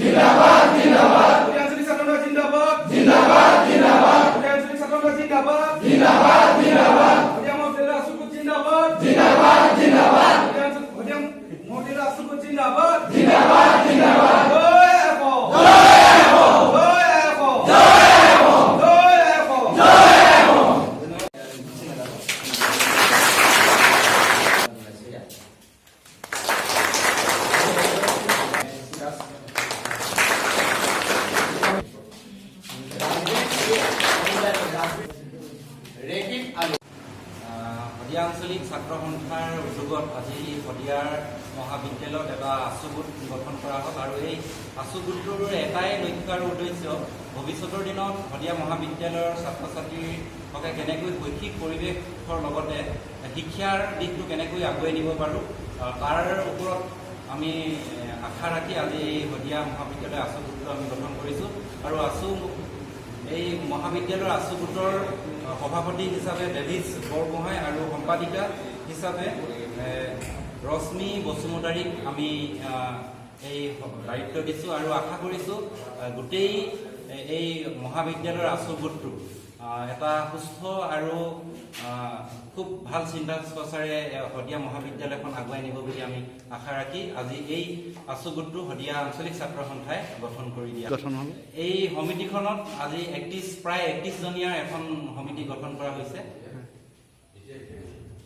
জিন্দাবাদ জিন্দাবাদ আঞ্চলিক ছাত্র সংঘ জিন্দাবাদ জিন্দাবাদ জিন্দাবাদ আঞ্চলিক ছাত্র সংঘ জিন্দাবাদ জিন্দাবাদ জিন্দাবাদ মহিলা সুকুত জিন্দাবাদ জিন্দাবাদ জিন্দাবাদ মহিলা সুকুত জিন্দাবাদ জিন্দাবাদ জিন্দাবাদ জয় এফো জয় এফো জয় এফো জয় এফো জয় এফো জয় এফো শদিয়া আঞ্চলিক ছাত্ৰ সন্থাৰ উদ্যোগত আজি শদিয়াৰ মহাবিদ্যালয়ত এটা আছু গোট গঠন কৰা হ'ল আৰু এই আছু গোটটোৰ এটাই লক্ষ্য আৰু উদ্দেশ্য ভৱিষ্যতৰ দিনত শদিয়া মহাবিদ্যালয়ৰ ছাত্ৰ ছাত্ৰীসকলে কেনেকৈ শৈক্ষিক পৰিৱেশৰ লগতে শিক্ষাৰ দিশটো কেনেকৈ আগুৱাই নিব পাৰোঁ তাৰ ওপৰত আমি আশা ৰাখি আজি এই শদিয়া মহাবিদ্যালয়ৰ আছু গোটটো আমি গঠন কৰিছোঁ আৰু এই মহাবিদ্যালয়ৰ আছু গোটৰ সভাপতি হিচাপে ডেভিছ বৰগোহাঁই আৰু সম্পাদিকা হিচাপে ৰশ্মি বসুমতাৰীক আমি এই দায়িত্ব দিছোঁ আৰু আশা কৰিছোঁ গোটেই এই মহাবিদ্যালয়ৰ আছু গোটটো এটা সুস্থ আৰু খুব ভাল চিন্তা চৰ্চাৰে শদিয়া মহাবিদ্যালয়খন আগুৱাই নিব বুলি আমি আশা ৰাখি আজি এই আছু গোটটো শদিয়া আঞ্চলিক ছাত্ৰ সন্থাই গঠন কৰি দিয়া এই সমিতিখনত আজি প্ৰায় 31 জনীয়া এখন সমিতি গঠন কৰা হৈছে।